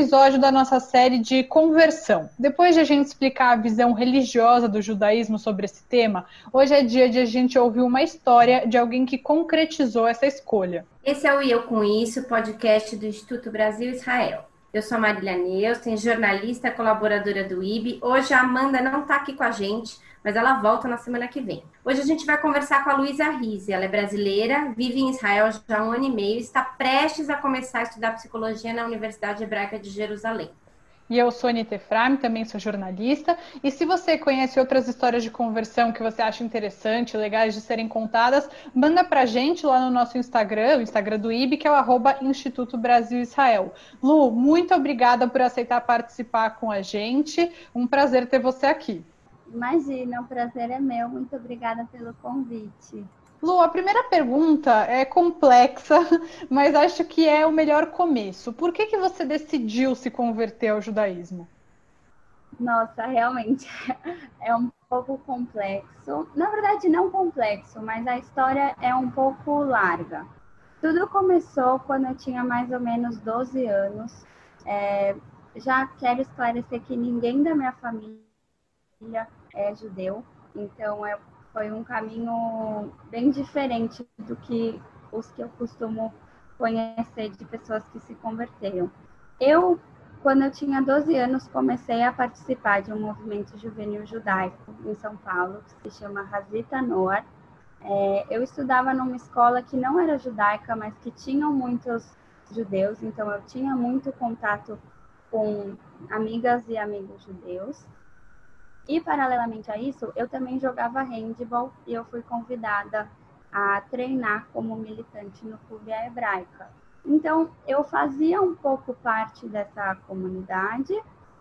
episódio da nossa série de conversão. Depois de a gente explicar a visão religiosa do judaísmo sobre esse tema, hoje é dia de a gente ouvir uma história de alguém que concretizou essa escolha. Esse é o E Eu Com Isso, podcast do Instituto Brasil Israel. Eu sou a Marília Neusten, jornalista, colaboradora do IB. Hoje a Amanda não está aqui com a gente, mas ela volta na semana que vem. Hoje a gente vai conversar com a Luísa Rize. Ela é brasileira, vive em Israel já há 1 ano e meio e está prestes a começar a estudar psicologia na Universidade Hebraica de Jerusalém. E eu sou Anita Efraim, também sou jornalista. E se você conhece outras histórias de conversão que você acha interessante, legais de serem contadas, manda pra gente lá no nosso Instagram, o Instagram do IB, que é o @Instituto Brasil Israel. Lu, muito obrigada por aceitar participar com a gente. Um prazer ter você aqui. Imagina, o prazer é meu. Muito obrigada pelo convite. Lu, a primeira pergunta é complexa, mas acho que é o melhor começo. Por que você decidiu se converter ao judaísmo? Nossa, realmente é um pouco complexo. Na verdade, não complexo, mas a história é um pouco larga. Tudo começou quando eu tinha mais ou menos 12 anos. Já quero esclarecer que ninguém da minha família é judeu, então foi um caminho bem diferente do que os que eu costumo conhecer de pessoas que se converteram. Quando eu tinha 12 anos, comecei a participar de um movimento juvenil judaico em São Paulo, que se chama Hazita Noar. Eu estudava numa escola que não era judaica, mas que tinham muitos judeus, então eu tinha muito contato com amigas e amigos judeus. E, paralelamente a isso, eu também jogava handball e eu fui convidada a treinar como militante no Clube A Hebraica. Então, eu fazia um pouco parte dessa comunidade,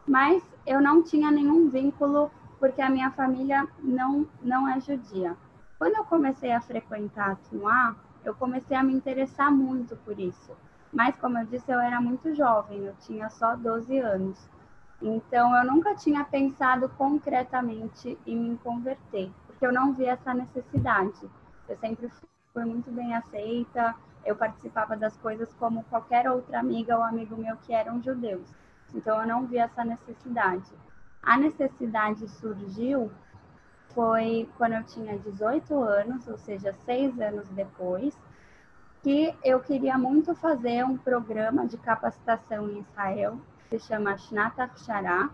mas eu não tinha nenhum vínculo porque a minha família não é judia. Quando eu comecei a frequentar a Tnuá, eu comecei a me interessar muito por isso. Mas, como eu disse, eu era muito jovem, eu tinha só 12 anos. Então, eu nunca tinha pensado concretamente em me converter, porque eu não via essa necessidade. Eu sempre fui muito bem aceita, eu participava das coisas como qualquer outra amiga ou amigo meu que eram judeus. Então, eu não via essa necessidade. A necessidade surgiu foi quando eu tinha 18 anos, ou seja, 6 anos depois, que eu queria muito fazer um programa de capacitação em Israel, que se chama Shnat Achshara,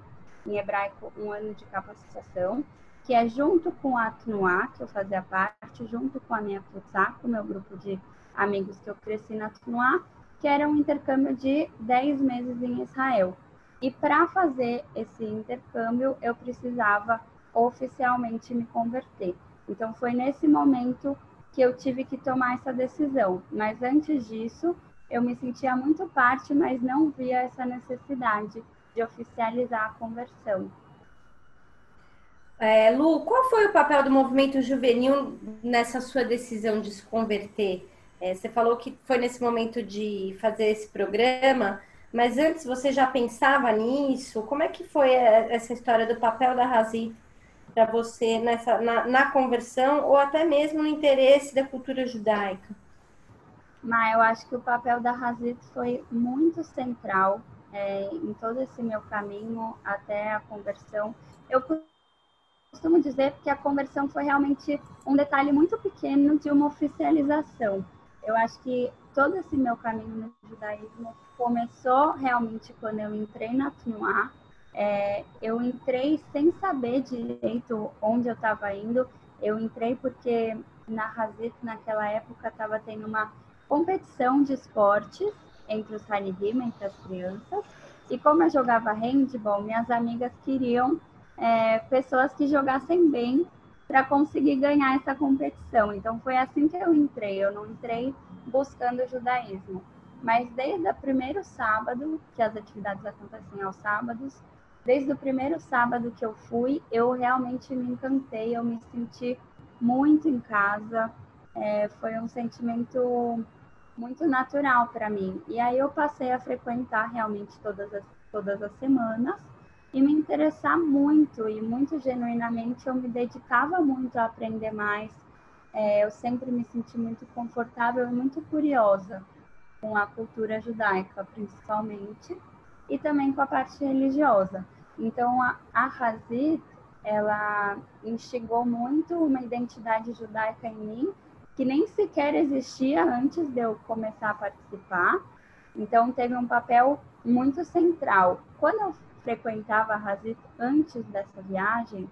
em hebraico, 1 ano de capacitação, que é junto com a Tnuá, que eu fazia parte, junto com a minha Futsá, com o meu grupo de amigos que eu cresci na Tnuá, que era um intercâmbio de 10 meses em Israel. E para fazer esse intercâmbio, eu precisava oficialmente me converter. Então, foi nesse momento que eu tive que tomar essa decisão. Mas antes disso, eu me sentia muito parte, mas não via essa necessidade de oficializar a conversão. Lu, qual foi o papel do movimento juvenil nessa sua decisão de se converter? Você falou que foi nesse momento de fazer esse programa, mas antes você já pensava nisso? Como é que foi essa história do papel da Hazit para você na conversão ou até mesmo no interesse da cultura judaica? Mas eu acho que o papel da Hazit foi muito central em todo esse meu caminho até a conversão. Eu costumo dizer que a conversão foi realmente um detalhe muito pequeno de uma oficialização. Eu acho que todo esse meu caminho no judaísmo começou realmente quando eu entrei na Tnuá. Eu entrei sem saber direito onde eu estava indo. Eu entrei porque na Hazit, naquela época, estava tendo uma competição de esportes entre os Halidim, entre as crianças. E como eu jogava handball, minhas amigas queriam pessoas que jogassem bem para conseguir ganhar essa competição. Então, foi assim que eu entrei. Eu não entrei buscando o judaísmo. Mas desde o primeiro sábado, que as atividades acontecem aos sábados, desde o primeiro sábado que eu fui, eu realmente me encantei, eu me senti muito em casa. Foi um sentimento muito natural para mim. E aí eu passei a frequentar realmente todas as semanas e me interessar muito, e muito genuinamente eu me dedicava muito a aprender mais. Eu sempre me senti muito confortável e muito curiosa com a cultura judaica, principalmente. e também com a parte religiosa. Então, a Hazit, ela instigou muito uma identidade judaica em mim, que nem sequer existia antes de eu começar a participar. Então, teve um papel muito central. Quando eu frequentava a Hazit antes dessa viagem,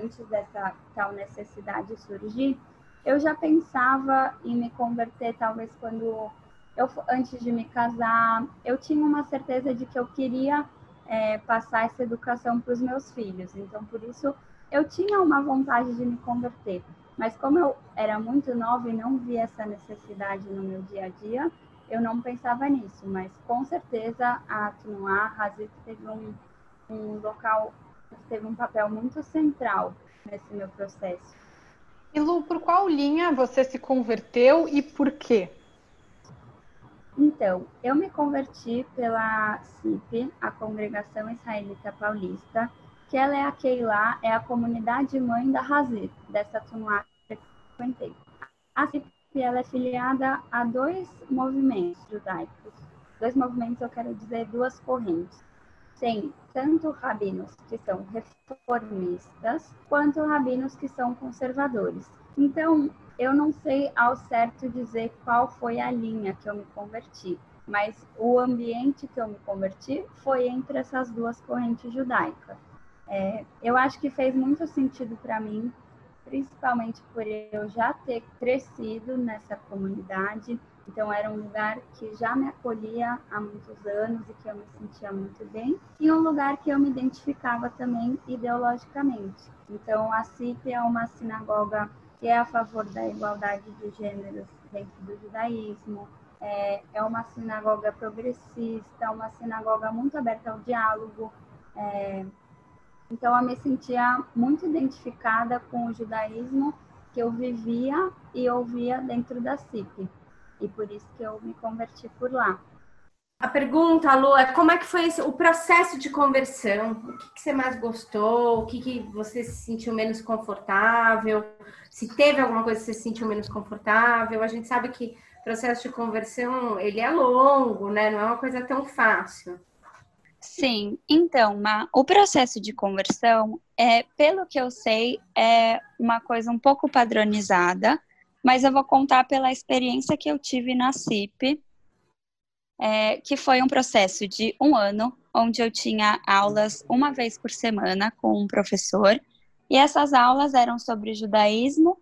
antes dessa tal necessidade surgir, eu já pensava em me converter, talvez antes de me casar. Eu tinha uma certeza de que eu queria passar essa educação para os meus filhos. Então, por isso, eu tinha uma vontade de me converter. Mas como eu era muito nova e não via essa necessidade no meu dia a dia, eu não pensava nisso. Mas, com certeza, a Tnuá Hazit teve teve um papel muito central nesse meu processo. E Lu, por qual linha você se converteu e por quê? Então, eu me converti pela CIP, a Congregação Israelita Paulista, que ela é a Keilah, é a comunidade mãe da Hazit, dessa Tnuá que eu frequentei. A CIP ela é filiada a 2 movimentos judaicos. 2 movimentos, eu quero dizer 2 correntes. Tem tanto rabinos que são reformistas, quanto rabinos que são conservadores. Então, eu não sei ao certo dizer qual foi a linha que eu me converti, mas o ambiente que eu me converti foi entre essas 2 correntes judaicas. Eu acho que fez muito sentido para mim, principalmente por eu já ter crescido nessa comunidade. Então, era um lugar que já me acolhia há muitos anos e que eu me sentia muito bem. E um lugar que eu me identificava também ideologicamente. Então, a CIP é uma sinagoga que é a favor da igualdade de gêneros dentro do judaísmo. É uma sinagoga progressista, uma sinagoga muito aberta ao diálogo. Então, eu me sentia muito identificada com o judaísmo que eu vivia e ouvia dentro da CIP. E por isso que eu me converti por lá. A pergunta, Lu, é como é que foi o processo de conversão? O que você mais gostou? O que você se sentiu menos confortável? Se teve alguma coisa que você se sentiu menos confortável? A gente sabe que o processo de conversão, ele é longo, né? Não é uma coisa tão fácil. Sim, então, o processo de conversão, pelo que eu sei, é uma coisa um pouco padronizada, mas eu vou contar pela experiência que eu tive na CIP, que foi um processo de 1 ano, onde eu tinha aulas uma vez por semana com um professor, e essas aulas eram sobre judaísmo,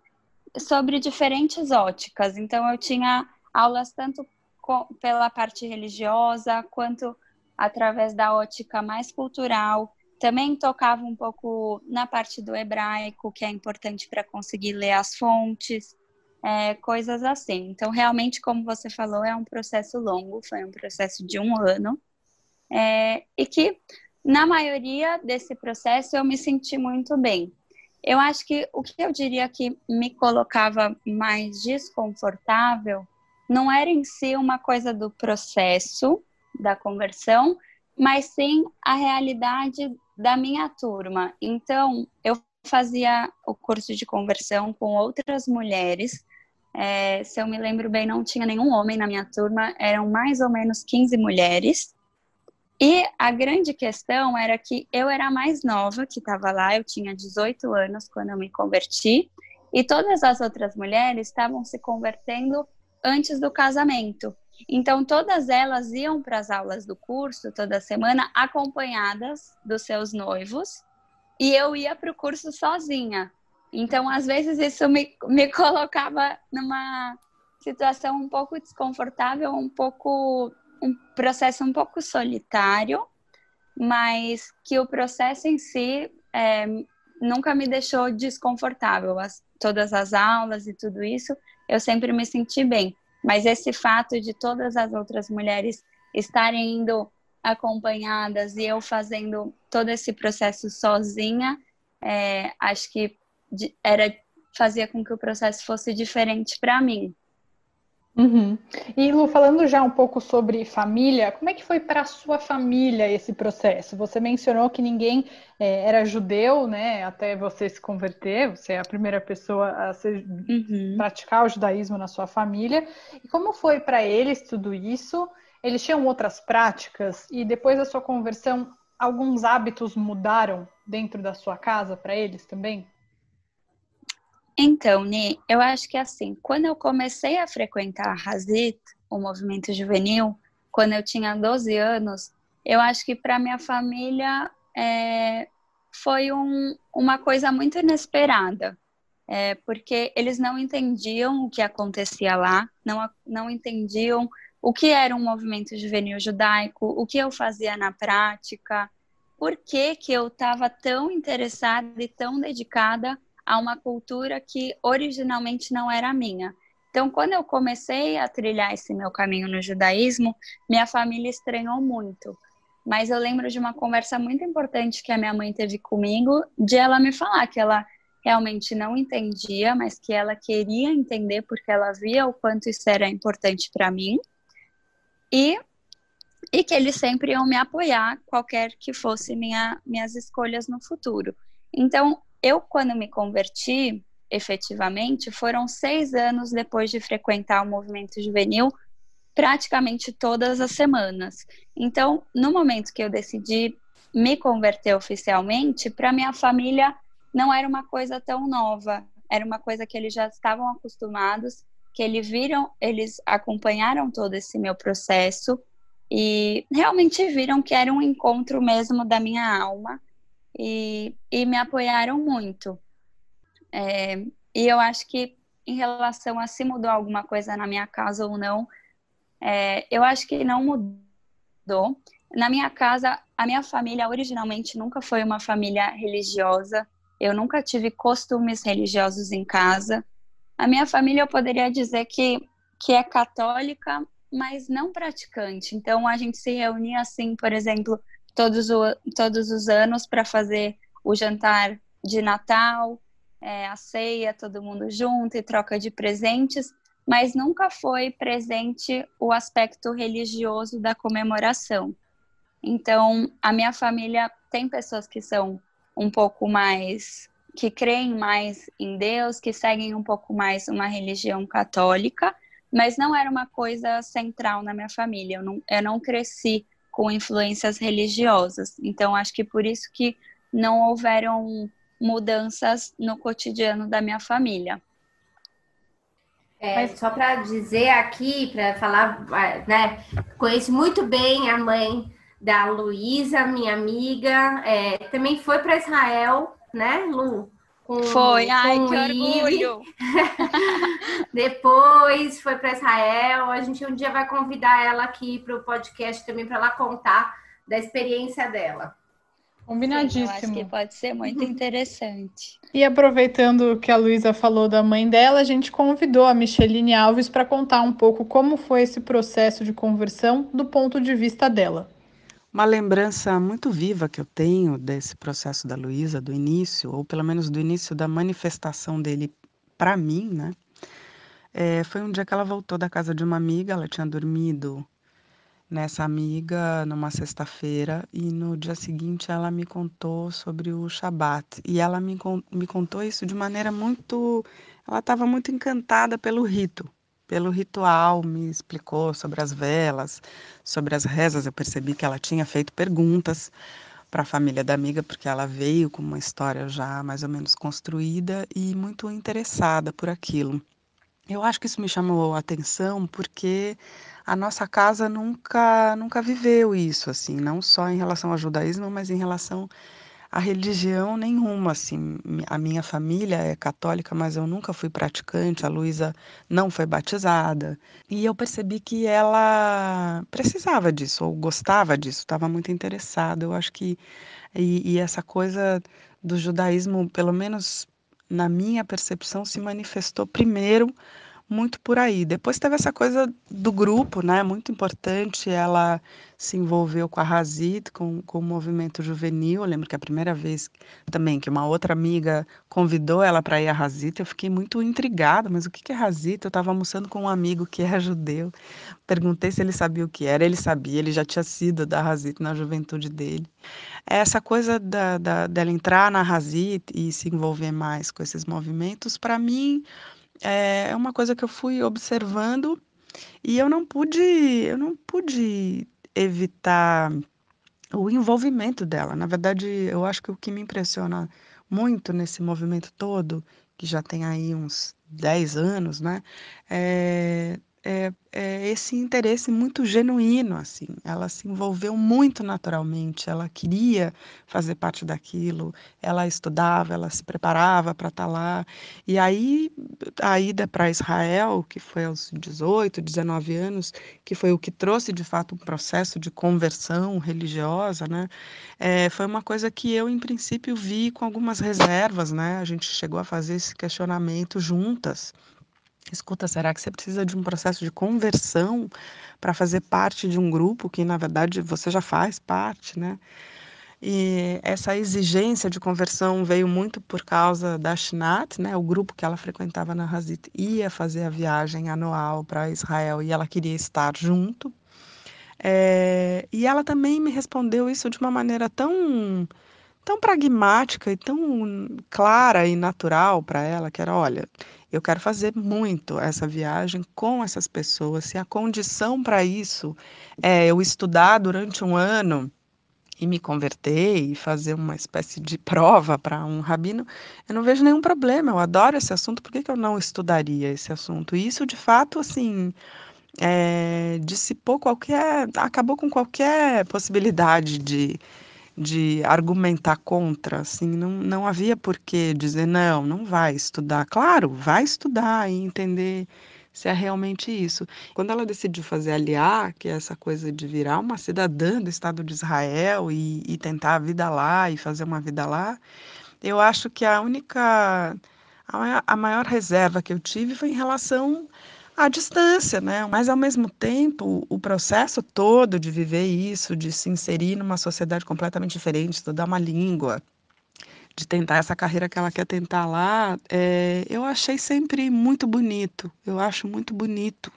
sobre diferentes óticas. Então, eu tinha aulas tanto pela parte religiosa, quanto através da ótica mais cultural. Também tocava um pouco na parte do hebraico, que é importante para conseguir ler as fontes, coisas assim. Então, realmente, como você falou, é um processo longo, foi um processo de 1 ano, e que, na maioria desse processo, eu me senti muito bem. Eu acho que o que eu diria que me colocava mais desconfortável não era em si uma coisa do processo da conversão, mas sim a realidade da minha turma. Então, eu fazia o curso de conversão com outras mulheres. Se eu me lembro bem, não tinha nenhum homem na minha turma, eram mais ou menos 15 mulheres. E a grande questão era que eu era a mais nova que estava lá, eu tinha 18 anos quando eu me converti, e todas as outras mulheres estavam se convertendo antes do casamento. Então, todas elas iam para as aulas do curso toda semana acompanhadas dos seus noivos, e eu ia para o curso sozinha. Então, às vezes, isso me colocava numa situação um pouco desconfortável, um processo um pouco solitário, mas que o processo em si nunca me deixou desconfortável. Todas as aulas e tudo isso, eu sempre me senti bem. Mas esse fato de todas as outras mulheres estarem indo acompanhadas e eu fazendo todo esse processo sozinha, acho que fazia com que o processo fosse diferente para mim. Uhum. E Lu, falando já um pouco sobre família, como é que foi para a sua família esse processo? Você mencionou que ninguém era judeu, né? Até você se converter, você é a primeira pessoa a praticar o judaísmo na sua família. E como foi para eles tudo isso? eles tinham outras práticas e depois da sua conversão, alguns hábitos mudaram dentro da sua casa para eles também? Então, Ni, eu acho que assim, quando eu comecei a frequentar a Hazit, o movimento juvenil, quando eu tinha 12 anos, eu acho que para minha família foi uma coisa muito inesperada, porque eles não entendiam o que acontecia lá, não entendiam o que era um movimento juvenil judaico, o que eu fazia na prática, por que que eu estava tão interessada e tão dedicada a uma cultura que originalmente não era minha. Então, quando eu comecei a trilhar esse meu caminho no judaísmo, minha família estranhou muito. Mas eu lembro de uma conversa muito importante que a minha mãe teve comigo, de ela me falar que ela realmente não entendia, mas que ela queria entender porque ela via o quanto isso era importante para mim. E que eles sempre iam me apoiar, qualquer que fosse minhas escolhas no futuro. Então, eu, quando me converti, efetivamente, foram 6 anos depois de frequentar o movimento juvenil, praticamente todas as semanas. Então, no momento que eu decidi me converter oficialmente, para minha família não era uma coisa tão nova, era uma coisa que eles já estavam acostumados, que eles acompanharam todo esse meu processo e realmente viram que era um encontro mesmo da minha alma e me apoiaram muito. E eu acho que em relação a se mudou alguma coisa na minha casa ou não, eu acho que não mudou. Na minha casa, a minha família originalmente nunca foi uma família religiosa. Eu nunca tive costumes religiosos em casa. A minha família, eu poderia dizer que é católica, mas não praticante. Então, a gente se reunia assim, por exemplo, todos os anos para fazer o jantar de Natal, a ceia, todo mundo junto e troca de presentes, mas nunca foi presente o aspecto religioso da comemoração. Então, a minha família tem pessoas que são um pouco mais, que creem mais em Deus, que seguem um pouco mais uma religião católica, mas não era uma coisa central na minha família. Eu não cresci com influências religiosas. Então, acho que por isso que não houveram mudanças no cotidiano da minha família. Só para dizer aqui, para falar, né? Conheço muito bem a mãe da Luísa, minha amiga. Também foi para Israel, né, Lu? Foi, ai, que orgulho! Depois foi para Israel. A gente um dia vai convidar ela aqui para o podcast também para ela contar da experiência dela. Combinadíssimo. Sim, eu acho que pode ser muito interessante. E aproveitando que a Luísa falou da mãe dela, a gente convidou a Micheline Alves para contar um pouco como foi esse processo de conversão do ponto de vista dela. Uma lembrança muito viva que eu tenho desse processo da Luísa, do início, ou pelo menos do início da manifestação dele para mim, né? Foi um dia que ela voltou da casa de uma amiga, ela tinha dormido nessa amiga numa sexta-feira e no dia seguinte ela me contou sobre o Shabat. E ela me contou isso de maneira muito... Ela estava muito encantada pelo rito, pelo ritual, me explicou sobre as velas, sobre as rezas. Eu percebi que ela tinha feito perguntas para a família da amiga, porque ela veio com uma história já mais ou menos construída e muito interessada por aquilo. Eu acho que isso me chamou a atenção porque a nossa casa nunca viveu isso, assim, não só em relação ao judaísmo, mas em relação à religião nenhuma, assim. A minha família é católica, mas eu nunca fui praticante, a Luísa não foi batizada. E eu percebi que ela precisava disso, ou gostava disso, estava muito interessada. Eu acho que... E essa coisa do judaísmo, pelo menos na minha percepção, se manifestou primeiro muito por aí. Depois teve essa coisa do grupo, né? Muito importante. Ela se envolveu com a Hazit, com o movimento juvenil. Eu lembro que a primeira vez também que uma outra amiga convidou ela para ir à Hazit, eu fiquei muito intrigada. Mas o que é Hazit? Eu estava almoçando com um amigo que é judeu. Perguntei se ele sabia o que era. Ele sabia, ele já tinha sido da Hazit na juventude dele. Essa coisa dela entrar na Hazit e se envolver mais com esses movimentos, para mim, é uma coisa que eu fui observando E eu não pude evitar o envolvimento dela. Na verdade, eu acho que o que me impressiona muito nesse movimento todo, que já tem aí uns 10 anos, né, é esse interesse muito genuíno, assim. Ela se envolveu muito naturalmente, ela queria fazer parte daquilo, ela estudava, ela se preparava para estar lá. E aí, a ida para Israel, que foi aos 18, 19 anos, que foi o que trouxe de fato um processo de conversão religiosa, né? Foi uma coisa que eu, em princípio, vi com algumas reservas, né? A gente chegou a fazer esse questionamento juntas. Escuta, será que você precisa de um processo de conversão para fazer parte de um grupo que, na verdade, você já faz parte, né? E essa exigência de conversão veio muito por causa da Shinat, né? O grupo que ela frequentava na Hazit ia fazer a viagem anual para Israel e ela queria estar junto. E ela também me respondeu isso de uma maneira tão pragmática e tão clara e natural para ela, que era, olha, eu quero fazer muito essa viagem com essas pessoas. Se a condição para isso é eu estudar durante um ano e me converter e fazer uma espécie de prova para um rabino, eu não vejo nenhum problema. Eu adoro esse assunto. Por que que eu não estudaria esse assunto? E isso, de fato, assim, dissipou acabou com qualquer possibilidade de argumentar contra, assim, não havia por que dizer, não vai estudar. Claro, vai estudar e entender se é realmente isso. Quando ela decidiu fazer aliar, que é essa coisa de virar uma cidadã do Estado de Israel e tentar a vida lá e fazer uma vida lá, eu acho que a maior reserva que eu tive foi em relação à distância, né? Mas, ao mesmo tempo, o processo todo de viver isso, de se inserir numa sociedade completamente diferente, estudar uma língua, de tentar essa carreira que ela quer tentar lá, eu achei sempre muito bonito. Eu acho muito bonito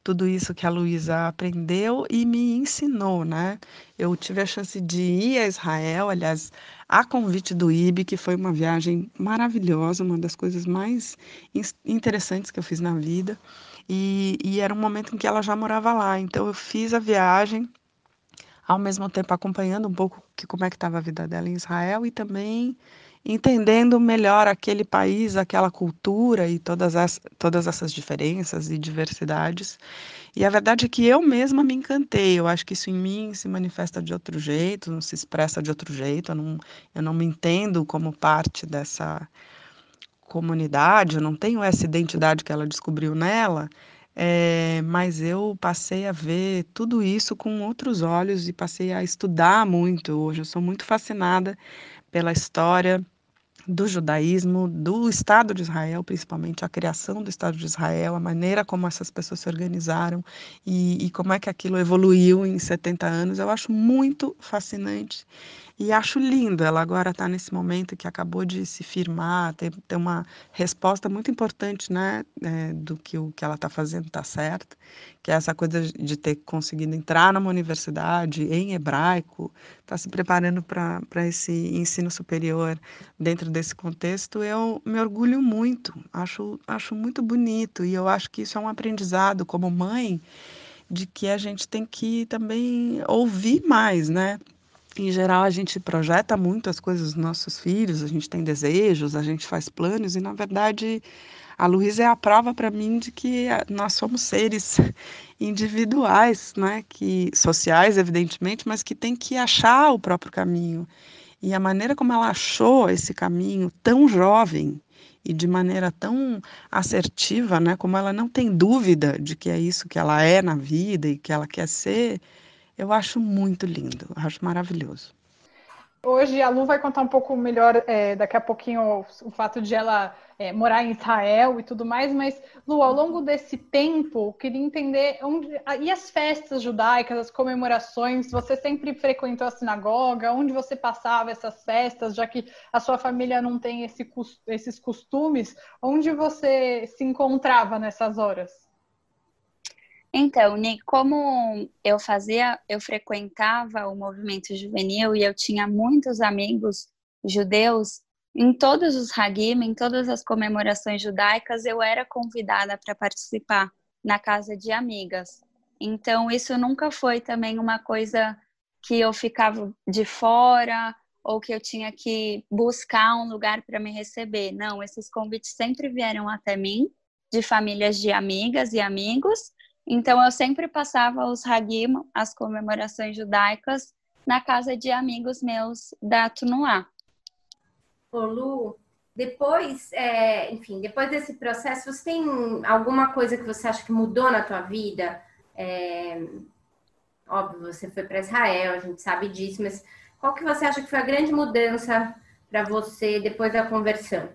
tudo isso que a Luísa aprendeu e me ensinou, né? Eu tive a chance de ir a Israel, aliás, a convite do IB, que foi uma viagem maravilhosa, uma das coisas mais interessantes que eu fiz na vida. E era um momento em que ela já morava lá, então eu fiz a viagem, ao mesmo tempo acompanhando um pouco como é que estava a vida dela em Israel e também entendendo melhor aquele país, aquela cultura e todas essas diferenças e diversidades. E a verdade é que eu mesma me encantei. Eu acho que isso em mim se manifesta de outro jeito, não se expressa de outro jeito. Eu não me entendo como parte dessa comunidade, eu não tenho essa identidade que ela descobriu nela, mas eu passei a ver tudo isso com outros olhos e passei a estudar muito. Hoje eu sou muito fascinada pela história do judaísmo, do Estado de Israel, principalmente a criação do Estado de Israel, a maneira como essas pessoas se organizaram e como é que aquilo evoluiu em 70 anos. Eu acho muito fascinante e acho lindo ela agora estar nesse momento que acabou de se firmar, ter uma resposta muito importante, né, do que o que ela está fazendo está certo, que é essa coisa de ter conseguido entrar numa universidade em hebraico, está se preparando para esse ensino superior dentro desse contexto. Eu me orgulho muito, acho muito bonito e eu acho que isso é um aprendizado como mãe, de que a gente tem que também ouvir mais, né? Em geral, a gente projeta muito as coisas dos nossos filhos, a gente tem desejos, a gente faz planos, e na verdade a Luísa é a prova para mim de que nós somos seres individuais, né? Que, sociais, evidentemente, mas que tem que achar o próprio caminho. E a maneira como ela achou esse caminho tão jovem e de maneira tão assertiva, né? Como ela não tem dúvida de que é isso que ela é na vida e que ela quer ser, eu acho muito lindo, acho maravilhoso. Hoje a Lu vai contar um pouco melhor daqui a pouquinho o fato de ela morar em Israel e tudo mais, mas Lu, ao longo desse tempo, queria entender e as festas judaicas, as comemorações, você sempre frequentou a sinagoga, onde você passava essas festas, já que a sua família não tem esses costumes, onde você se encontrava nessas horas? Então, Nick, como eu frequentava o movimento juvenil e eu tinha muitos amigos judeus, em todos os Hagim, em todas as comemorações judaicas, eu era convidada para participar na casa de amigas. Então, isso nunca foi também uma coisa que eu ficava de fora ou que eu tinha que buscar um lugar para me receber. Não, esses convites sempre vieram até mim, de famílias de amigas e amigos. Então, eu sempre passava os Hagim, as comemorações judaicas, na casa de amigos meus da Tunuá. Ô Lu, depois, enfim, depois desse processo, você tem alguma coisa que você acha que mudou na tua vida? Óbvio, você foi para Israel, a gente sabe disso, mas qual que você acha que foi a grande mudança para você depois da conversão?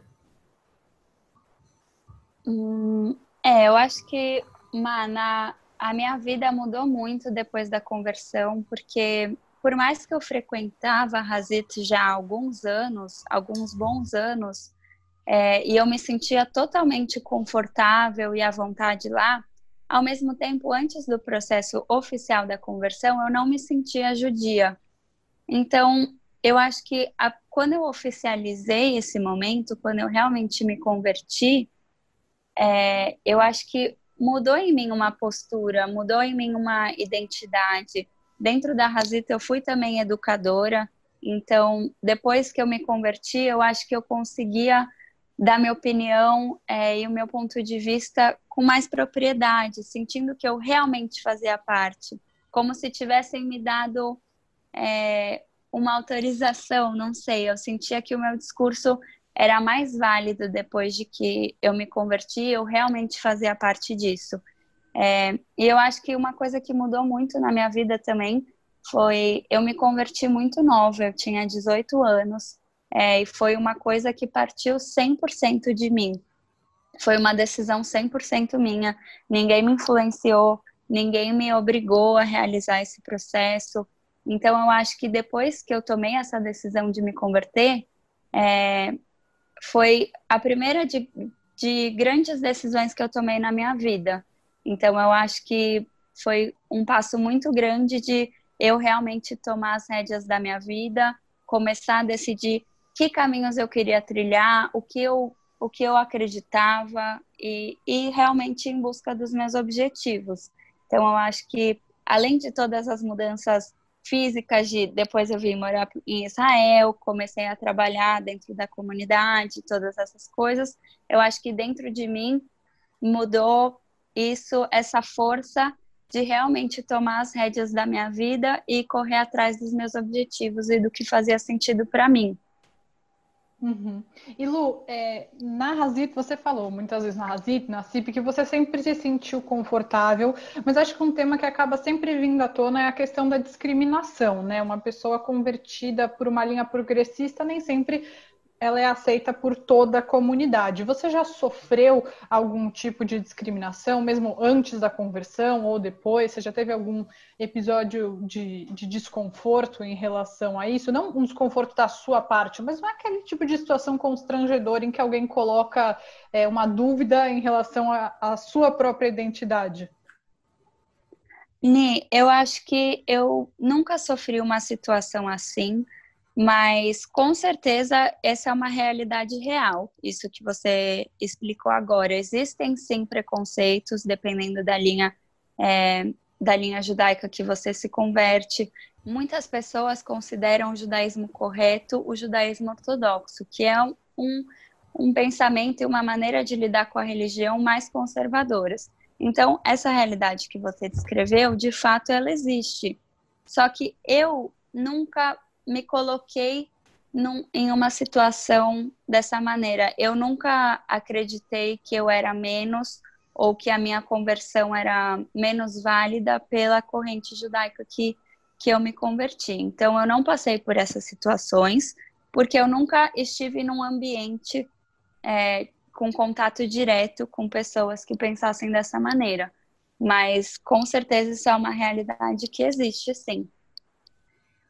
Eu acho que, Mana, a minha vida mudou muito depois da conversão, porque por mais que eu frequentava a Hazit já há alguns anos, alguns bons anos, e eu me sentia totalmente confortável e à vontade lá, ao mesmo tempo, antes do processo oficial da conversão, eu não me sentia judia. Então, eu acho que quando eu oficializei esse momento, quando eu realmente me converti, eu acho que mudou em mim uma postura, mudou em mim uma identidade. Dentro da Hazit, eu fui também educadora. Então, depois que eu me converti, eu acho que eu conseguia dar minha opinião e o meu ponto de vista com mais propriedade, sentindo que eu realmente fazia parte, como se tivessem me dado uma autorização, não sei, eu sentia que o meu discurso era mais válido depois de que eu me converti, eu realmente fazia parte disso. E eu acho que uma coisa que mudou muito na minha vida também foi, eu me converti muito nova, eu tinha 18 anos, e foi uma coisa que partiu 100% de mim. Foi uma decisão 100% minha. Ninguém me influenciou, ninguém me obrigou a realizar esse processo. Então, eu acho que depois que eu tomei essa decisão de me converter, foi a primeira de grandes decisões que eu tomei na minha vida. Então, eu acho que foi um passo muito grande de eu realmente tomar as rédeas da minha vida, começar a decidir que caminhos eu queria trilhar, o que eu acreditava e realmente em busca dos meus objetivos. Então, eu acho que, além de todas as mudanças físicas, depois eu vim morar em Israel, comecei a trabalhar dentro da comunidade, todas essas coisas, eu acho que dentro de mim mudou isso, essa força de realmente tomar as rédeas da minha vida e correr atrás dos meus objetivos e do que fazia sentido para mim. Uhum. E Lu, na Hazit, você falou muitas vezes na Hazit, na CIP, que você sempre se sentiu confortável, mas acho que um tema que acaba sempre vindo à tona é a questão da discriminação, né? Uma pessoa convertida por uma linha progressista nem sempre ela é aceita por toda a comunidade. Você já sofreu algum tipo de discriminação, mesmo antes da conversão ou depois? Você já teve algum episódio de desconforto em relação a isso? Não um desconforto da sua parte, mas não é aquele tipo de situação constrangedora em que alguém coloca uma dúvida em relação à sua própria identidade? Ni, eu acho que eu nunca sofri uma situação assim, mas com certeza essa é uma realidade real, isso que você explicou agora. Existem sim preconceitos, dependendo da linha judaica que você se converte. Muitas pessoas consideram o judaísmo correto o judaísmo ortodoxo, que é um pensamento e uma maneira de lidar com a religião mais conservadoras. Então, essa realidade que você descreveu, de fato, ela existe. Só que eu nunca me coloquei em uma situação dessa maneira. Eu nunca acreditei que eu era menos ou que a minha conversão era menos válida pela corrente judaica que eu me converti. Então, eu não passei por essas situações, porque eu nunca estive num ambiente com contato direto com pessoas que pensassem dessa maneira. Mas, com certeza, isso é uma realidade que existe, sim.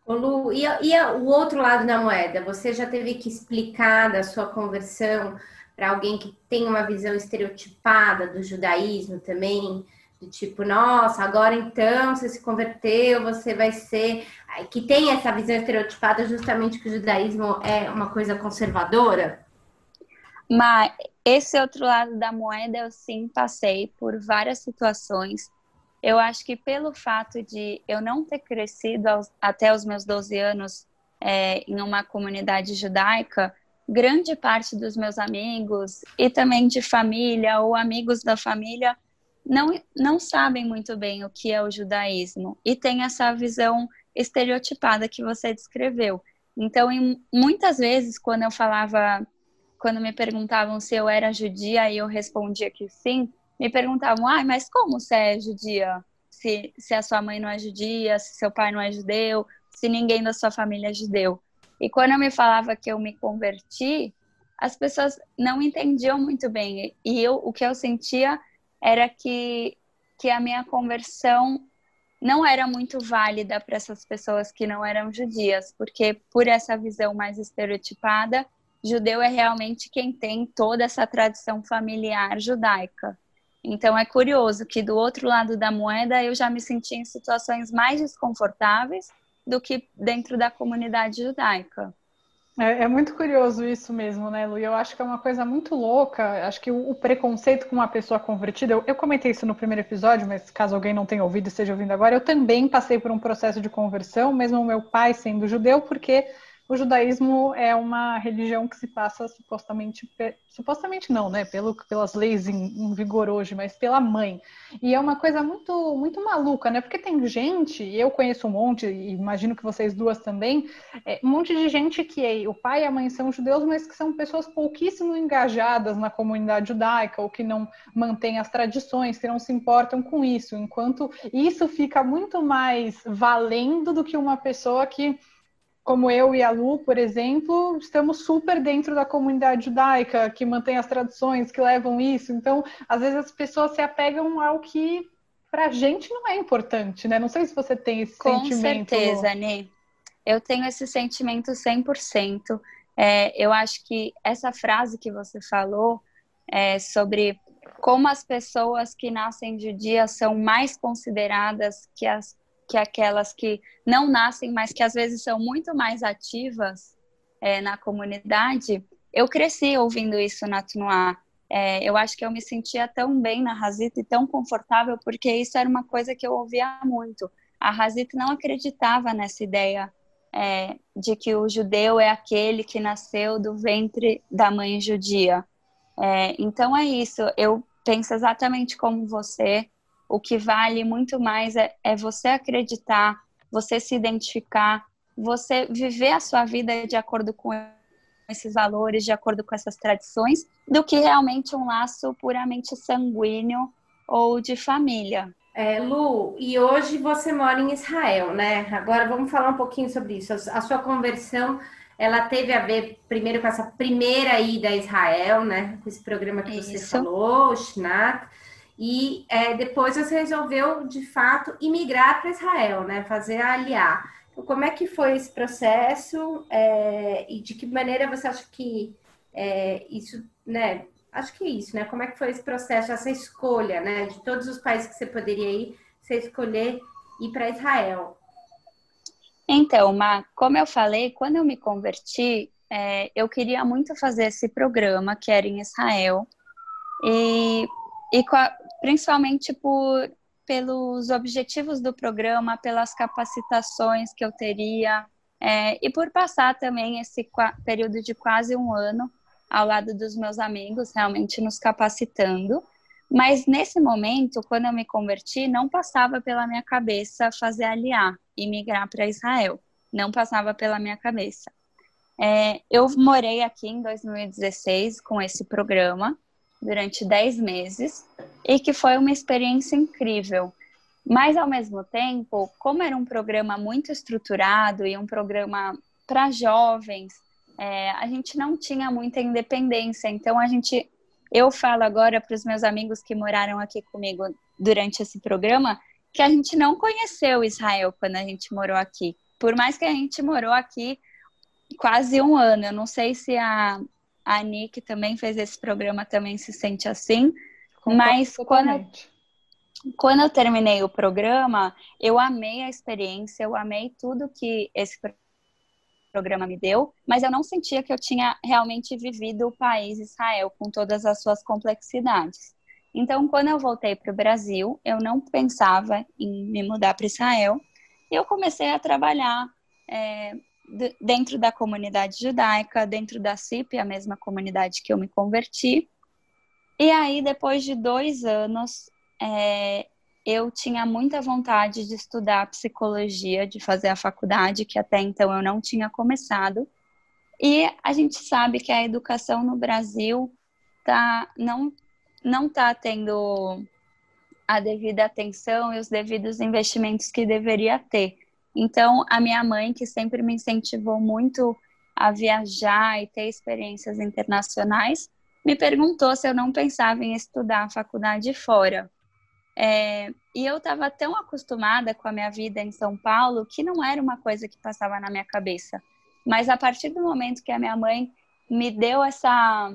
Ô Lu, e o outro lado da moeda? Você já teve que explicar da sua conversão para alguém que tem uma visão estereotipada do judaísmo também? Do tipo, nossa, agora então você se converteu, você vai ser... Que tem essa visão estereotipada justamente que o judaísmo é uma coisa conservadora? Mas esse outro lado da moeda, eu sim passei por várias situações. Eu acho que pelo fato de eu não ter crescido até os meus 12 anos em uma comunidade judaica, grande parte dos meus amigos e também de família ou amigos da família não sabem muito bem o que é o judaísmo e tem essa visão estereotipada que você descreveu. Então, muitas vezes, quando me perguntavam se eu era judia e eu respondia que sim, me perguntavam, mas como você é judia? Se a sua mãe não é judia, se seu pai não é judeu, se ninguém da sua família é judeu. E quando eu me falava que eu me converti, as pessoas não entendiam muito bem. E o que eu sentia era que a minha conversão não era muito válida para essas pessoas que não eram judias, porque por essa visão mais estereotipada, judeu é realmente quem tem toda essa tradição familiar judaica. Então é curioso que do outro lado da moeda eu já me senti em situações mais desconfortáveis do que dentro da comunidade judaica. É muito curioso isso mesmo, né, Lu? Eu acho que é uma coisa muito louca. Acho que o preconceito com uma pessoa convertida. Eu comentei isso no primeiro episódio, mas caso alguém não tenha ouvido e esteja ouvindo agora, eu também passei por um processo de conversão, mesmo o meu pai sendo judeu, porque o judaísmo é uma religião que se passa supostamente não, né? Pelas leis em vigor hoje, mas pela mãe. E é uma coisa muito, muito maluca, né? Porque tem gente, e eu conheço um monte, e imagino que vocês duas também, um monte de gente que o pai e a mãe são judeus, mas que são pessoas pouquíssimo engajadas na comunidade judaica, ou que não mantêm as tradições, que não se importam com isso, enquanto isso fica muito mais valendo do que uma pessoa que, como eu e a Lu, por exemplo, estamos super dentro da comunidade judaica, que mantém as tradições, que levam isso. Então, às vezes as pessoas se apegam ao que pra gente não é importante, né? Não sei se você tem esse Com sentimento, Lu. certeza, Nê. Eu tenho esse sentimento 100%. Eu acho que essa frase que você falou sobre como as pessoas que nascem judias são mais consideradas que aquelas que não nascem, mas que às vezes são muito mais ativas na comunidade, eu cresci ouvindo isso na Tunuá. Eu acho que eu me sentia tão bem na Hazit e tão confortável, porque isso era uma coisa que eu ouvia muito. A Hazit não acreditava nessa ideia de que o judeu é aquele que nasceu do ventre da mãe judia. Então é isso, eu penso exatamente como você. O que vale muito mais é você acreditar, você se identificar, você viver a sua vida de acordo com esses valores, de acordo com essas tradições, do que realmente um laço puramente sanguíneo ou de família. Lu, e hoje você mora em Israel, né? Agora vamos falar um pouquinho sobre isso. A sua conversão, ela teve a ver primeiro com essa primeira ida a Israel, né? Com esse programa que você falou, o Shnat, e depois você resolveu, de fato, imigrar para Israel, né? Fazer a Aliá. Então, como é que foi esse processo e de que maneira você acha que isso, né? Acho que é isso, né? Como é que foi esse processo, essa escolha, né? De todos os países que você poderia ir, você escolher ir para Israel. Então, como eu falei, quando eu me converti, eu queria muito fazer esse programa que era em Israel e principalmente pelos objetivos do programa, pelas capacitações que eu teria e por passar também esse período de quase um ano ao lado dos meus amigos, realmente nos capacitando. Mas nesse momento, quando eu me converti, não passava pela minha cabeça fazer aliá e migrar para Israel. Não passava pela minha cabeça. Eu morei aqui em 2016 com esse programa durante 10 meses e que foi uma experiência incrível. Mas, ao mesmo tempo, como era um programa muito estruturado e um programa para jovens, a gente não tinha muita independência. Então, eu falo agora para os meus amigos que moraram aqui comigo durante esse programa que a gente não conheceu Israel quando a gente morou aqui. Por mais que a gente morou aqui quase um ano. Eu não sei se a Nick também fez esse programa, também se sente assim. Mas quando eu terminei o programa, eu amei a experiência, eu amei tudo que esse programa me deu, mas eu não sentia que eu tinha realmente vivido o país Israel com todas as suas complexidades. Então, quando eu voltei para o Brasil, eu não pensava em me mudar para Israel, e eu comecei a trabalhar dentro da comunidade judaica, dentro da CIP, a mesma comunidade que eu me converti. E aí, depois de 2 anos, eu tinha muita vontade de estudar psicologia, de fazer a faculdade, que até então eu não tinha começado. E a gente sabe que a educação no Brasil não está tendo a devida atenção e os devidos investimentos que deveria ter. Então, a minha mãe, que sempre me incentivou muito a viajar e ter experiências internacionais, me perguntou se eu não pensava em estudar a faculdade fora. E eu estava tão acostumada com a minha vida em São Paulo que não era uma coisa que passava na minha cabeça. Mas a partir do momento que a minha mãe me deu essa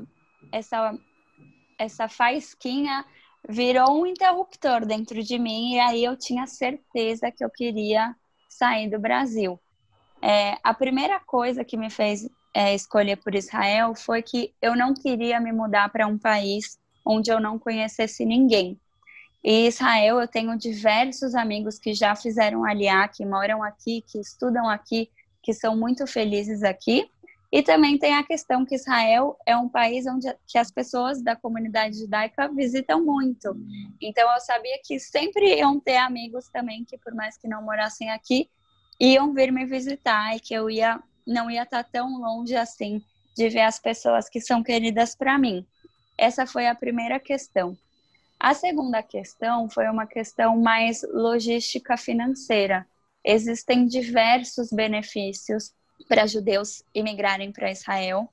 faísquinha, virou um interruptor dentro de mim, e aí eu tinha certeza que eu queria sair do Brasil. A primeira coisa que me fez escolher por Israel foi que eu não queria me mudar para um país onde eu não conhecesse ninguém. E Israel, eu tenho diversos amigos que já fizeram Aliá, que moram aqui, que estudam aqui, que são muito felizes aqui. E também tem a questão que Israel é um país que as pessoas da comunidade judaica visitam muito. Então, eu sabia que sempre iam ter amigos também que, por mais que não morassem aqui, iam vir me visitar e que eu não ia estar tão longe assim de ver as pessoas que são queridas para mim. Essa foi a primeira questão. A segunda questão foi uma questão mais logística financeira. Existem diversos benefícios para judeus imigrarem para Israel,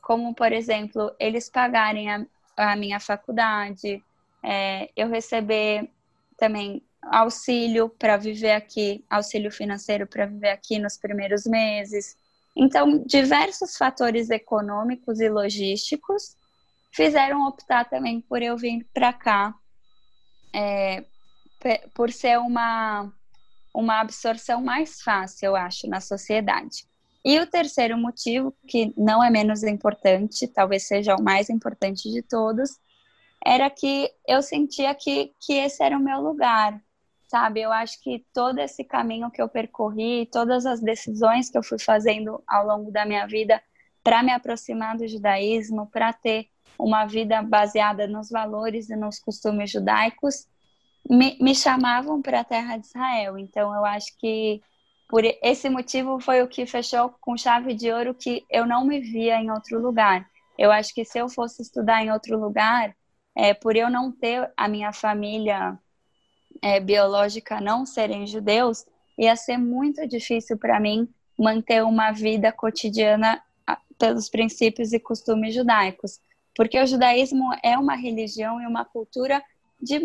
como, por exemplo, eles pagarem a minha faculdade, eu receber também auxílio para viver aqui, auxílio financeiro para viver aqui nos primeiros meses. Então, diversos fatores econômicos e logísticos fizeram optar também por eu vir para cá, por ser uma absorção mais fácil, eu acho, na sociedade. E o terceiro motivo, que não é menos importante, talvez seja o mais importante de todos, era que eu sentia que esse era o meu lugar, sabe? Eu acho que todo esse caminho que eu percorri, todas as decisões que eu fui fazendo ao longo da minha vida para me aproximar do judaísmo, para ter uma vida baseada nos valores e nos costumes judaicos, me chamavam para a terra de Israel. Então, eu acho que por esse motivo foi o que fechou com chave de ouro, que eu não me via em outro lugar. Eu acho que se eu fosse estudar em outro lugar, por eu não ter a minha família biológica não serem judeus, ia ser muito difícil para mim manter uma vida cotidiana pelos princípios e costumes judaicos. Porque o judaísmo é uma religião e uma cultura de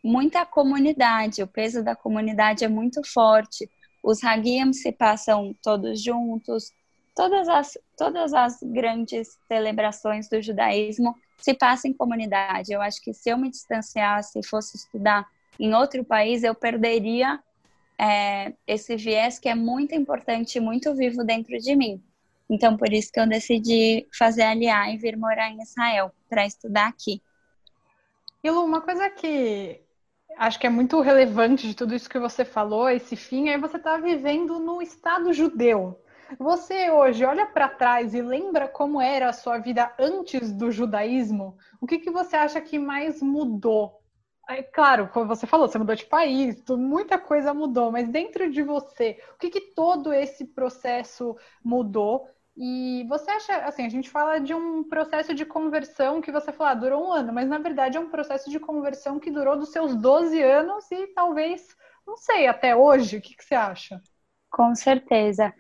muita comunidade. O peso da comunidade é muito forte. Os Hagim se passam todos juntos. Todas as grandes celebrações do judaísmo se passam em comunidade. Eu acho que se eu me distanciasse e fosse estudar em outro país, eu perderia esse viés que é muito importante e muito vivo dentro de mim. Então, por isso que eu decidi fazer Aliá e vir morar em Israel, para estudar aqui. E Lu, uma coisa que acho que é muito relevante de tudo isso que você falou, esse fim, é você estar vivendo no Estado judeu. Você hoje olha para trás e lembra como era a sua vida antes do judaísmo? O que você acha que mais mudou? Claro, como você falou, você mudou de país, muita coisa mudou, mas dentro de você, o que todo esse processo mudou? E você acha, assim, a gente fala de um processo de conversão que você falou, durou 1 ano, mas na verdade é um processo de conversão que durou dos seus 12 anos e talvez, não sei, até hoje. O que você acha? Com certeza.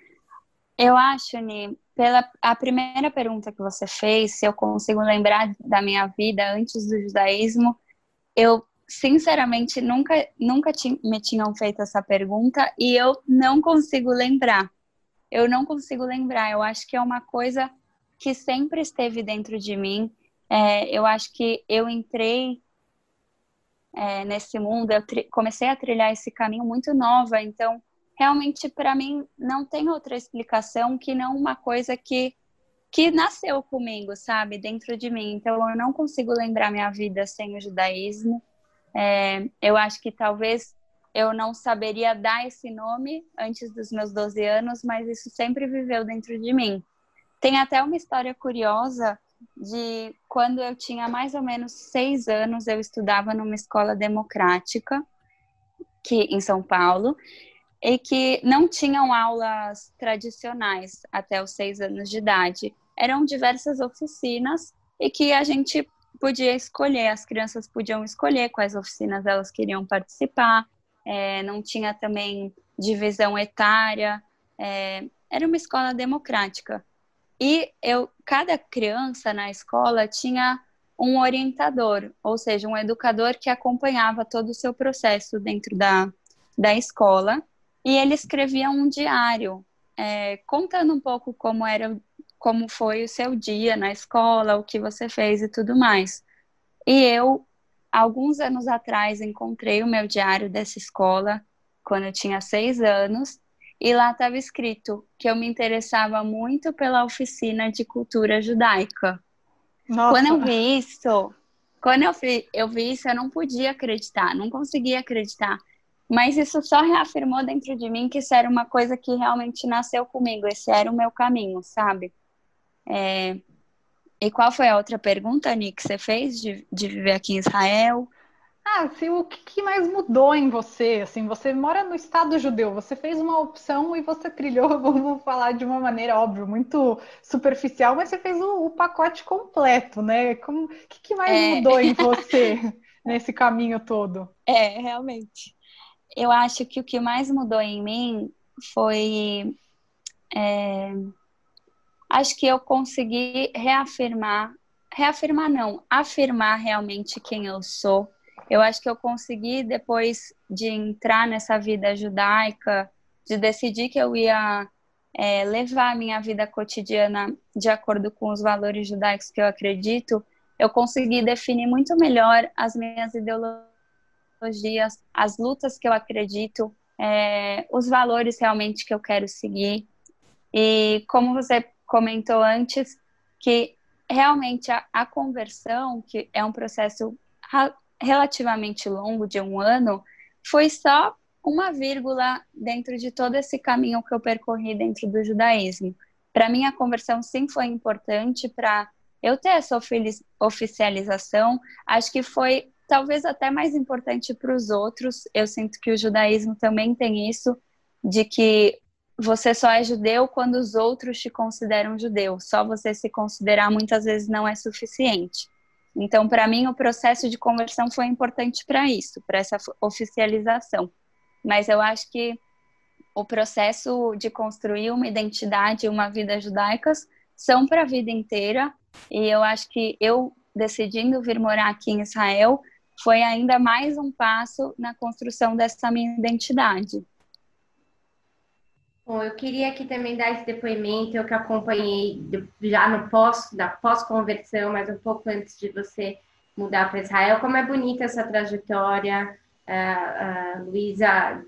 Eu acho, Ni, a primeira pergunta que você fez, se eu consigo lembrar da minha vida antes do judaísmo, eu, sinceramente, nunca me tinham feito essa pergunta e eu não consigo lembrar. Eu acho que é uma coisa que sempre esteve dentro de mim. Eu acho que eu entrei nesse mundo, eu comecei a trilhar esse caminho muito nova, então realmente, para mim, não tem outra explicação que não uma coisa que nasceu comigo, sabe? Dentro de mim. Então, eu não consigo lembrar minha vida sem o judaísmo. Eu acho que talvez eu não saberia dar esse nome antes dos meus 12 anos, mas isso sempre viveu dentro de mim. Tem até uma história curiosa de quando eu tinha mais ou menos 6 anos, eu estudava numa escola democrática em São Paulo, e que não tinham aulas tradicionais até os 6 anos de idade. Eram diversas oficinas e que a gente podia escolher, as crianças podiam escolher quais oficinas elas queriam participar, não tinha também divisão etária, era uma escola democrática. E cada criança na escola tinha um orientador, ou seja, um educador que acompanhava todo o seu processo dentro da escola, e ele escrevia um diário, contando um pouco como foi o seu dia na escola, o que você fez e tudo mais. E eu, alguns anos atrás, encontrei o meu diário dessa escola, quando eu tinha 6 anos, e lá estava escrito que eu me interessava muito pela oficina de cultura judaica. Nossa. Quando eu vi isso, eu não podia acreditar, não conseguia acreditar. Mas isso só reafirmou dentro de mim que isso era uma coisa que realmente nasceu comigo, esse era o meu caminho, sabe? E qual foi a outra pergunta, Ani, que você fez de viver aqui em Israel? Assim, o que mais mudou em você? Assim, você mora no Estado judeu, você fez uma opção e você trilhou, vamos falar de uma maneira, óbvio, muito superficial, mas você fez o pacote completo, né? O que mais mudou em você nesse caminho todo? Realmente. Eu acho que o que mais mudou em mim foi... acho que eu consegui afirmar realmente quem eu sou. Eu acho que eu consegui, depois de entrar nessa vida judaica, de decidir que eu ia levar a minha vida cotidiana de acordo com os valores judaicos que eu acredito, eu consegui definir muito melhor as minhas ideologias, as lutas que eu acredito, os valores realmente que eu quero seguir. E como você comentou antes, que realmente a conversão, que é um processo relativamente longo, de 1 ano, foi só uma vírgula dentro de todo esse caminho que eu percorri dentro do judaísmo. Para mim, a conversão sim foi importante para eu ter essa oficialização. Acho que foi talvez até mais importante para os outros. Eu sinto que o judaísmo também tem isso, de que você só é judeu quando os outros te consideram judeu. Só você se considerar muitas vezes não é suficiente. Então, para mim, o processo de conversão foi importante para isso, para essa oficialização. Mas eu acho que o processo de construir uma identidade e uma vida judaicas são para a vida inteira. E eu acho que eu, decidindo vir morar aqui em Israel, foi ainda mais um passo na construção dessa minha identidade. Bom, eu queria aqui também dar esse depoimento, eu que acompanhei já da pós-conversão, mas um pouco antes de você mudar para Israel. Como é bonita essa trajetória, Luísa,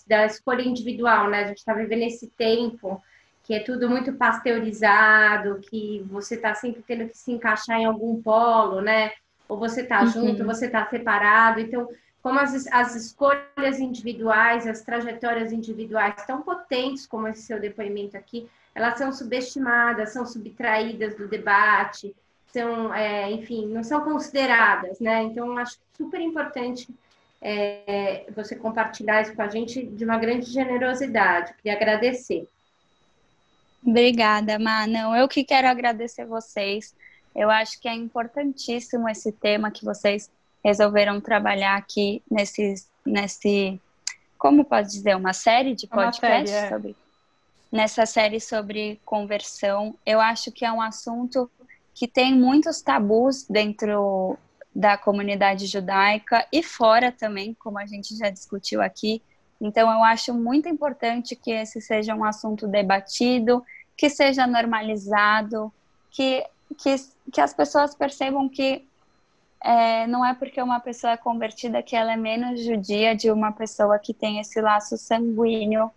da escolha individual, né? A gente está vivendo esse tempo que é tudo muito pasteurizado, que você está sempre tendo que se encaixar em algum polo, né? Ou você está junto, ou você está separado. Então, como as escolhas individuais, as trajetórias individuais tão potentes como esse seu depoimento aqui, elas são subestimadas, são subtraídas do debate, enfim, não são consideradas, né? Então, acho super importante você compartilhar isso com a gente de uma grande generosidade. Queria agradecer. Obrigada, Má. Eu que quero agradecer vocês. Eu acho que é importantíssimo esse tema que vocês resolveram trabalhar aqui como pode dizer, uma série de podcasts nessa série sobre conversão. Eu acho que é um assunto que tem muitos tabus dentro da comunidade judaica e fora também, como a gente já discutiu aqui. Então, eu acho muito importante que esse seja um assunto debatido, que seja normalizado, que as pessoas percebam que não é porque uma pessoa é convertida que ela é menos judia de uma pessoa que tem esse laço sanguíneo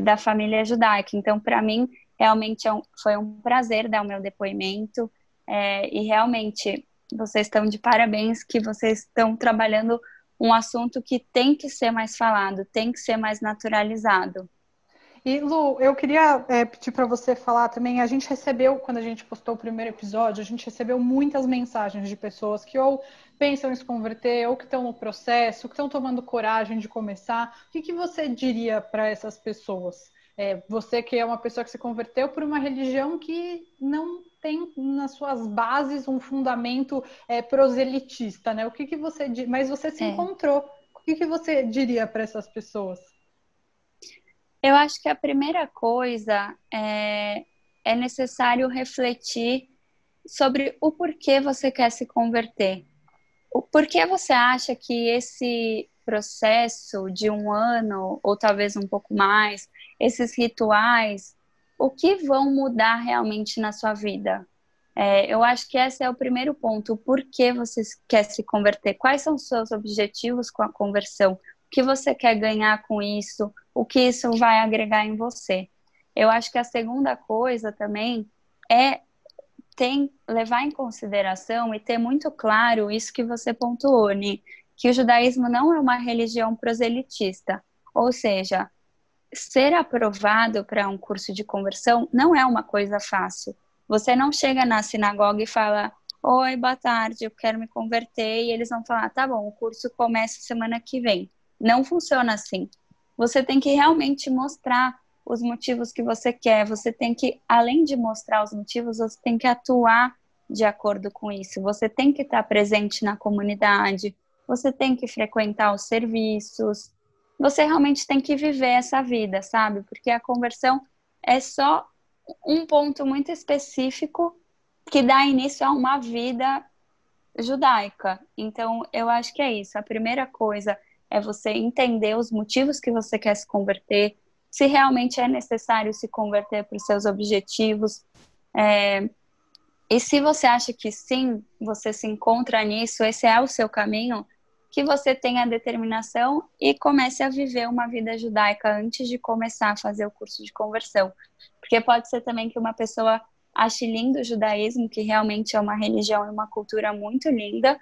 da família judaica. Então, para mim, realmente foi um prazer dar o meu depoimento, e realmente vocês estão de parabéns que vocês estão trabalhando um assunto que tem que ser mais falado, tem que ser mais naturalizado. E, Lu, eu queria pedir para você falar também, a gente recebeu, quando a gente postou o primeiro episódio, a gente recebeu muitas mensagens de pessoas que ou pensam em se converter, ou que estão no processo, que estão tomando coragem de começar. O que você diria para essas pessoas? Você que é uma pessoa que se converteu por uma religião que não tem nas suas bases um fundamento proselitista, né? O que você diz? Mas você se encontrou. O que você diria para essas pessoas? Eu acho que a primeira coisa é necessário refletir sobre o porquê você quer se converter. O porquê você acha que esse processo de 1 ano, ou talvez um pouco mais, esses rituais, o que vão mudar realmente na sua vida? Eu acho que esse é o primeiro ponto. O porquê você quer se converter? Quais são os seus objetivos com a conversão? O que você quer ganhar com isso? O que isso vai agregar em você? Eu acho que a segunda coisa também é levar em consideração e ter muito claro isso que você pontuou, Ni, que o judaísmo não é uma religião proselitista. Ou seja, ser aprovado para um curso de conversão não é uma coisa fácil. Você não chega na sinagoga e fala: oi, boa tarde, eu quero me converter, e eles vão falar: tá bom, o curso começa semana que vem. Não funciona assim. Você tem que realmente mostrar os motivos que você quer. Você tem que, além de mostrar os motivos, você tem que atuar de acordo com isso. Você tem que estar presente na comunidade, você tem que frequentar os serviços, você realmente tem que viver essa vida, sabe? Porque a conversão é só um ponto muito específico que dá início a uma vida judaica. Então, eu acho que é isso. A primeira coisa é você entender os motivos que você quer se converter, se realmente é necessário se converter para os seus objetivos. E se você acha que sim, você se encontra nisso, esse é o seu caminho, que você tenha determinação e comece a viver uma vida judaica antes de começar a fazer o curso de conversão. Porque pode ser também que uma pessoa ache lindo o judaísmo, que realmente é uma religião e uma cultura muito linda,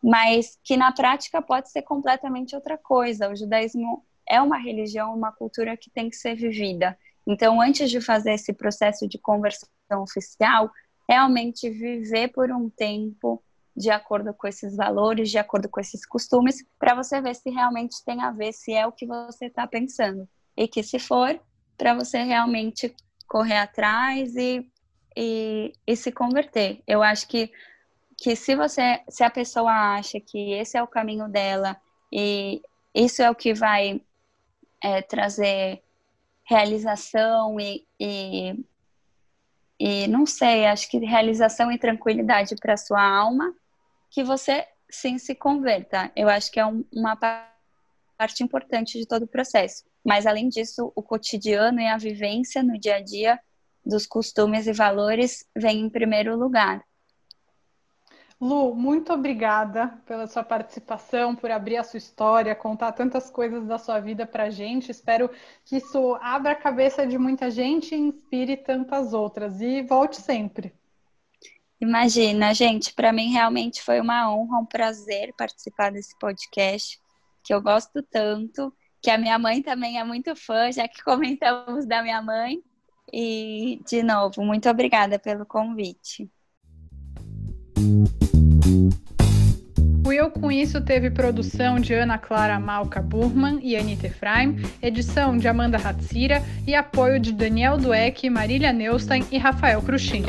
mas que na prática pode ser completamente outra coisa. O judaísmo é uma religião, uma cultura que tem que ser vivida. Então, antes de fazer esse processo de conversão oficial, realmente viver por um tempo de acordo com esses valores, de acordo com esses costumes, para você ver se realmente tem a ver, se é o que você está pensando. E que se for, para você realmente correr atrás e se converter. Eu acho que se a pessoa acha que esse é o caminho dela e isso é o que vai trazer realização e não sei, acho que realização e tranquilidade para sua alma, que você sim se converta. Eu acho que é uma parte importante de todo o processo. Mas, além disso, o cotidiano e a vivência no dia a dia dos costumes e valores vem em primeiro lugar. Lu, muito obrigada pela sua participação, por abrir a sua história, contar tantas coisas da sua vida para a gente. Espero que isso abra a cabeça de muita gente e inspire tantas outras. E volte sempre. Imagina, gente, para mim realmente foi uma honra, um prazer participar desse podcast, que eu gosto tanto, que a minha mãe também é muito fã, já que comentamos da minha mãe. E, de novo, muito obrigada pelo convite. O Eu Com Isso teve produção de Ana Clara Malca Burman e Anita Efraim, edição de Amanda Hatzira e apoio de Daniel Dueck, Marília Neustein e Rafael Cruchin.